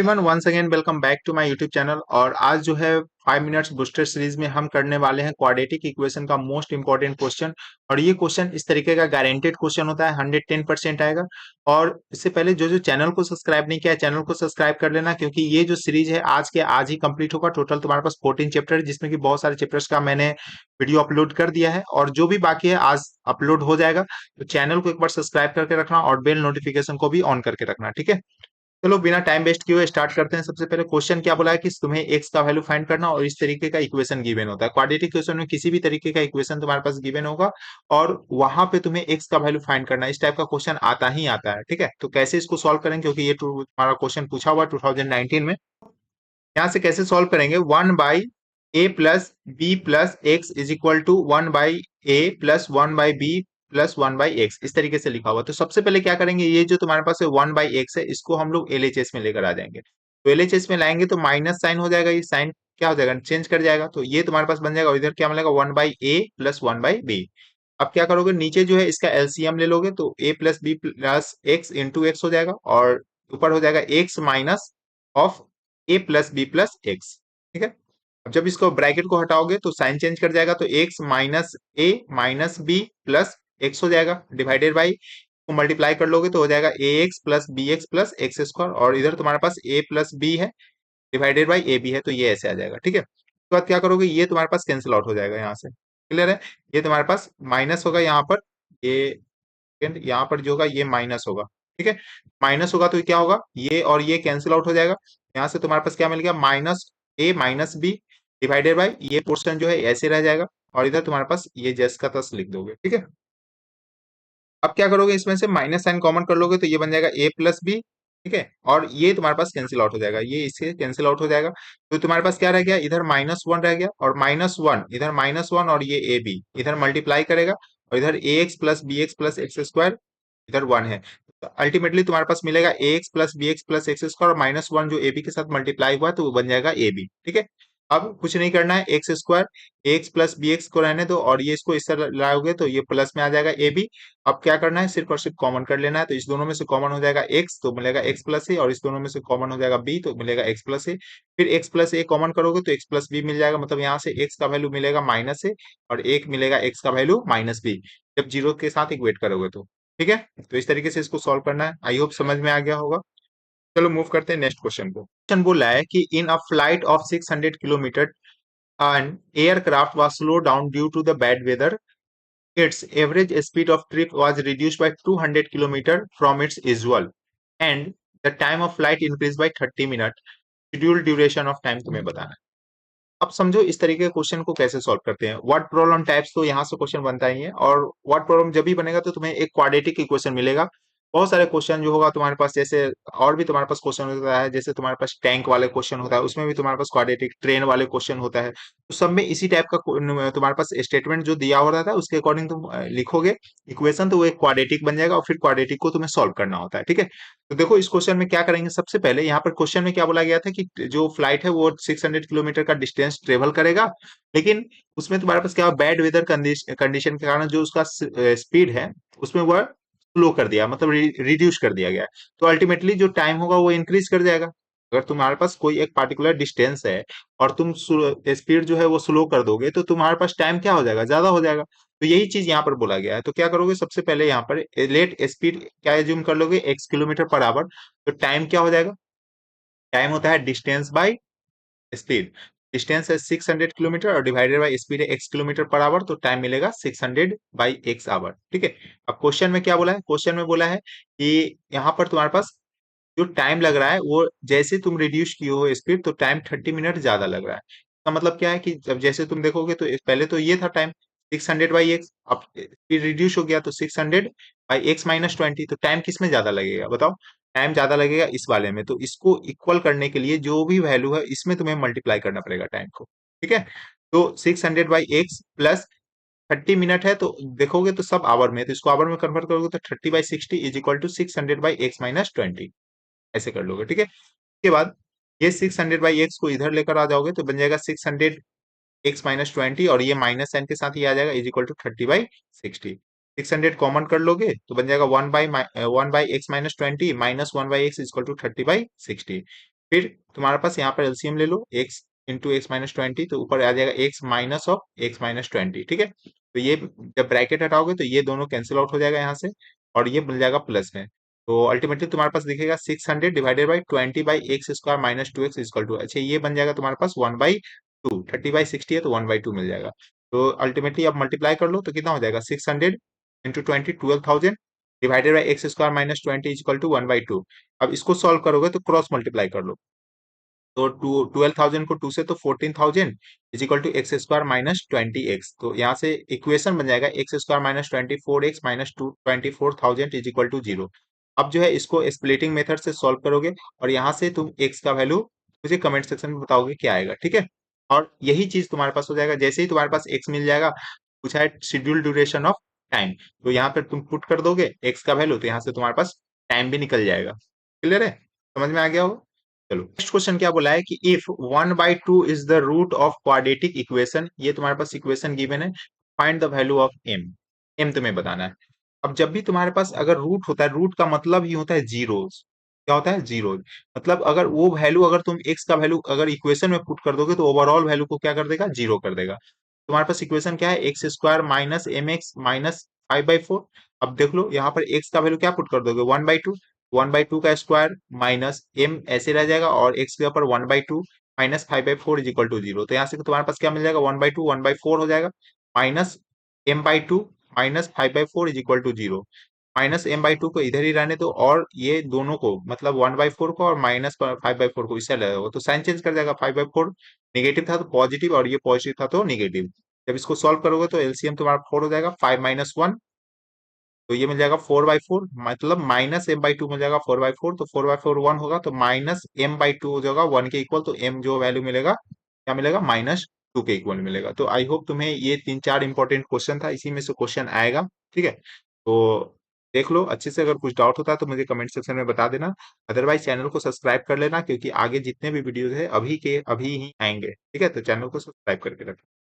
Everyone once again welcome back to my YouTube channel. और आज जो है 5 मिनट्स बूस्टर सीरीज में हम करने वाले हैं क्वाड्रेटिक इक्वेशन का मोस्ट इंपॉर्टेंट क्वेश्चन। और ये क्वेश्चन इस तरीके का गारंटेड क्वेश्चन होता है, 110% आएगा। और इससे पहले जो जो चैनल को सब्सक्राइब नहीं किया है, चैनल को सब्सक्राइब कर लेना, क्योंकि ये जो सीरीज है आज के आज ही कंप्लीट होगा। टोटल तुम्हारे पास 14 चैप्टर है, जिसमें कि बहुत सारे चैप्टर्स का मैंने वीडियो अपलोड कर दिया है, और जो भी बाकी है आज अपलोड हो जाएगा। तो चैनल को एक बार सब्सक्राइब करके रखना और बेल नोटिफिकेशन को भी ऑन करके रखना, ठीक है। चलो बिना टाइम वेस्ट किए हुए स्टार्ट करते हैं। सबसे पहले क्वेश्चन क्या बोला है कि तुम्हें एक्स का वैल्यू फाइंड करना, और इस तरीके का इक्वेशन गिवन होता है। क्वाड्रेटिक इक्वेशन में किसी भी तरीके का इक्वेशन तुम्हारे पास गिवन होगा और वहां पे तुम्हें एक्स का वैल्यू फाइंड करना है। इस टाइप का क्वेश्चन आता ही आता है, ठीक है। तो कैसे इसको सॉल्व करेंगे, क्योंकि ये तुम्हारा क्वेश्चन पूछा हुआ 2019 में। यहाँ से कैसे सॉल्व करेंगे, 1/a+b+x is equal to 1/a+1/b+1/x, इस तरीके से लिखा हुआ। तो सबसे पहले क्या करेंगे, ये जो तुम्हारे पास है 1/x है, इसको हम लोग एलएचएस में लेकर आ जाएंगे। तो एलएचएस में लाएंगे तो माइनस साइन हो जाएगा, ये साइन क्या हो जाएगा, चेंज कर जाएगा। तो ये तुम्हारे पास बन जाएगा, और इधर क्या मिलेगा, 1/a+1/b। अब क्या करोगे, नीचे जो है इसका एलसीएम ले लोगे, तो a+b+x इंटू x हो जाएगा, और ऊपर हो जाएगा x माइनस ऑफ a+b+x, ठीक है। अब जब इसको ब्रैकेट को हटाओगे तो साइन चेंज कर जाएगा, तो x minus a minus b plus x हो जाएगा, डिवाइडेड बाई को मल्टीप्लाई कर लोगे तो हो जाएगा ax plus bx plus x square, और इधर तुम्हारे पास a प्लस b है, डिवाइडेड बाई ए बी है, तो ये ऐसे आ जाएगा, ठीक है। उसके बाद क्या करोगे, ये तुम्हारे पास कैंसिल आउट हो जाएगा यहाँ से, क्लियर है। ये तुम्हारे पास माइनस होगा यहाँ पर, ये यहाँ पर जो होगा ये माइनस होगा, ठीक है। माइनस होगा तो क्या होगा, ये और ये कैंसिल आउट हो जाएगा। यहाँ से तुम्हारे पास क्या मिल गया, minus a minus b divided by ये पोर्शन जो है ऐसे रह जाएगा, और इधर तुम्हारे पास ये जस का तस लिख दोगे, ठीक है। अब क्या करोगे, इसमें से माइनस साइन कॉमन कर लोगे तो ये बन जाएगा a प्लस बी, ठीक है। और ये तुम्हारे पास कैंसिल आउट हो जाएगा, ये इससे कैंसिल आउट हो जाएगा। तो तुम्हारे पास क्या रह गया, इधर -1 रह गया, और -1 इधर -1, और ये ए बी इधर मल्टीप्लाई करेगा, और इधर a x plus b x plus x square इधर 1 है। तो अल्टीमेटली तुम्हारे पास मिलेगा a x plus b x plus x square, और -1 जो ए बी के साथ मल्टीप्लाई हुआ तो वो बन जाएगा ए बी, ठीक है। अब कुछ नहीं करना है, x square x plus b x को रहने दो, और ये इसको इस तरह लाओगे तो ये प्लस में आ जाएगा ए बी। अब क्या करना है, सिर्फ और सिर्फ कॉमन कर लेना है, तो इस दोनों में से कॉमन हो जाएगा x तो मिलेगा x प्लस ए, और इस दोनों में से कॉमन हो जाएगा b तो मिलेगा x प्लस ए। फिर x प्लस ए कॉमन करोगे तो x प्लस बी मिल जाएगा, मतलब यहाँ से x का वैल्यू मिलेगा -a और एक मिलेगा x का वैल्यू -b, जब जीरो के साथ इक्वेट करोगे तो, ठीक है। तो इस तरीके से इसको सॉल्व करना है, आई होप समझ में आ गया होगा। चलो मूव करते हैं नेक्स्ट क्वेश्चन को। क्वेश्चन बोला है कि in a flight of 600 kilometre an aircraft was slowed down due to the bad weather. Its average speed of trip was reduced by 200 km from its usual, and the time of flight increased by 30 minutes. Scheduled duration of time तुम्हें बताना है। अब समझो इस तरीके के question को कैसे सॉल्व करते हैं। व्हाट प्रॉब्लम टाइप्स, तो यहाँ से क्वेश्चन बनता ही है, और व्हाट प्रॉब्लम जब भी बनेगा तो तुम्हें एक क्वाड्रेटिक इक्वेशन मिलेगा। बहुत सारे क्वेश्चन जो होगा तुम्हारे पास, जैसे और भी तुम्हारे पास क्वेश्चन होता है, जैसे तुम्हारे पास टैंक वाले क्वेश्चन होता है, उसमें भी तुम्हारे पास क्वाड्रेटिक, ट्रेन वाले क्वेश्चन होता है। तो सब में इसी टाइप का तुम्हारे पास स्टेटमेंट जो दिया हो रहा था उसके अकॉर्डिंग तुम लिखोगे इक्वेशन, तो वो एक क्वाड्रेटिक बन जाएगा, और फिर क्वाड्रेटिक को तुम्हें सॉल्व करना होता है, ठीक है। तो देखो इस क्वेश्चन में क्या करेंगे, सबसे पहले यहाँ पर क्वेश्चन में क्या बोला गया था कि जो फ्लाइट है वो 600 किलोमीटर का डिस्टेंस ट्रेवल करेगा, लेकिन उसमें तुम्हारे पास क्या, बैड वेदर कंडीशन के कारण जो उसका स्पीड है उसमें वह स्लो कर दिया, मतलब रिड्यूस कर दिया गया है। तो अल्टीमेटली जो टाइम होगा वो इंक्रीज कर जाएगा। अगर तुम्हारे पास कोई एक पार्टिकुलर डिस्टेंस है और तुम स्पीड जो है वो स्लो कर दोगे, तो तुम्हारे पास टाइम क्या हो जाएगा, ज्यादा हो जाएगा। तो यही चीज यहाँ पर बोला गया है। तो क्या करोगे, सबसे पहले यहाँ पर लेट स्पीड क्या एज्यूम कर लोगे, x किलोमीटर पर आवर। तो टाइम क्या हो जाएगा, टाइम होता है डिस्टेंस बाय स्पीड। डिस्टेंस है 600 किलोमीटर, और डिवाइडेड बाय स्पीड है x किलोमीटर पर आवर, तो टाइम मिलेगा 600/x आवर, ठीक है। अब क्वेश्चन में क्या बोला है, क्वेश्चन में बोला है कि यहाँ पर तुम्हारे पास जो टाइम लग रहा है वो जैसे तुम रिड्यूस किए हो स्पीड, तो टाइम 30 मिनट ज्यादा लग रहा है। इसका मतलब क्या है कि जब जैसे तुम देखोगे तो पहले तो ये था टाइम 600/x, अब स्पीड रिड्यूस हो गया तो 600/x-20, तो टाइम किस में ज्यादा लगेगा बताओ, टाइम ज्यादा लगेगा इस वाले में। तो इसको इक्वल करने के लिए जो भी वैल्यू है इसमें तुम्हें मल्टीप्लाई करना पड़ेगा टाइम को, ठीक है। तो 600/x प्लस 30 मिनट है, तो देखोगे तो सब आवर में है, तो इसको आवर में कन्वर्ट करोगे तो 30/60 इज इक्वल टू 600/x-20, ऐसे कर लोगे, ठीक है। उसके बाद ये 600/x को इधर लेकर आ जाओगे तो बन जाएगा 600x-20, और ये माइनस साइन के साथ ही आ जाएगा, इज इक्वल टू 30/60। 600 कॉमन कर लोगे तो बन जाएगा 1/x-20 -1/x is equal to 30/60। फिर तुम्हारे पास यहाँ पर एलसीएम ले लो, x into x minus twenty, तो ऊपर आ जाएगा x minus of x minus twenty. ठीक है, तो ये जब ब्रैकेट हटाओगे तो ये दोनों कैंसिल आउट हो जाएगा यहाँ से, और ये मिल जाएगा प्लस में। तो अल्टीमेटली तुम्हारे पास दिखेगा 600 divided by 20 by x square minus two x equal to, अच्छा ये बन जाएगा तुम्हारे पास 1/2, 30/60 है तो 1/2 मिल जाएगा। तो अल्टीमेटली अब मल्टीप्लाई कर लो तो कितना हो जाएगा, 600 into 20, 12,000 divided by x square minus 20 equal to 1/2। अब इसको सॉल्व करोगे तो क्रॉस मल्टीप्लाई कर लो, तो 12,000 को 2 से तो 14,000 is equal to x square minus 20x। तो यहाँ से इक्वेशन बन जाएगा x square minus 24x minus 24,000 is equal to 0। अब जो है इसको स्प्लिटिंग मेथड से सॉल्व करोगे, और यहाँ से तुम x का वैल्यू मुझे कमेंट सेक्शन में बताओगे क्या आएगा। ठीक है, और यही चीज तुम्हारे पास हो जाएगा, जैसे ही तुम्हारे पास x मिल जाएगा, पूछा है शेड्यूल ड्यूरेशन ऑफ टाइम, तो यहाँ पर तुम पुट कर दोगे x का वैल्यू, तो यहाँ से तुम्हारे पास टाइम भी निकल जाएगा। क्लियर है, समझ में आ गया हो। चलो नेक्स्ट क्वेश्चन क्या बोला है कि if 1/2 is the root of quadratic equation, ये तुम्हारे पास इक्वेशन गिवन है, find the value of m। m तुम्हें बताना है। अब जब भी तुम्हारे पास अगर रूट होता है, रूट का मतलब ही होता है जीरोस। क्या होता है, जीरो। मतलब अगर वो वैल्यू, अगर तुम x का वैल्यू अगर इक्वेशन में पुट कर दोगे तो ओवरऑल वैल्यू को क्या कर देगा, जीरो कर देगा। तुम्हारे पास इक्वेशन क्या है, x square minus m x minus 5/4। अब देख लो यहाँ पर x का वैल्यू क्या पुट कर दोगे, 1/2, 1/2 का स्क्वायर माइनस m ऐसे रह जाएगा, और x के ऊपर 1/2 माइनस 5/4 इज इक्वल टू 0। तो यहाँ से तुम्हारे पास क्या मिल जाएगा, 1/2 1/4 हो जाएगा, minus m/2 minus 5/4 is equal to 0। Minus m/2 को इधर ही रहने दो, और ये दोनों को मतलब 1/4 को और माइनस 5/4 को इससे लगेगा, तो साइन चेंज कर जाएगा। 5/4 नेगेटिव था तो पॉजिटिव, और ये पॉजिटिव था तो नेगेटिव। जब इसको सॉल्व करोगे तो एलसीएम तुम्हारा 4 हो जाएगा, 5 - 1, तो ये मिल जाएगा 4/4, मतलब माइनस m/2 मिल जाएगा 4/4, तो 4/4 1 होगा, तो माइनस m/2 हो जाएगा 1 के इक्वल, तो m जो वैल्यू मिलेगा क्या मिलेगा, -2 के इक्वल मिलेगा। तो आई होप तुम्हें ये 3-4 इंपॉर्टेंट क्वेश्चन था, इसी में से क्वेश्चन आएगा। ठीक है, तो देख लो अच्छे से, अगर कुछ डाउट होता है तो मुझे कमेंट सेक्शन में बता देना। अदरवाइज चैनल को सब्सक्राइब कर लेना, क्योंकि आगे जितने भी वीडियोज है अभी के अभी ही आएंगे। ठीक है, तो चैनल को सब्सक्राइब करके रखना।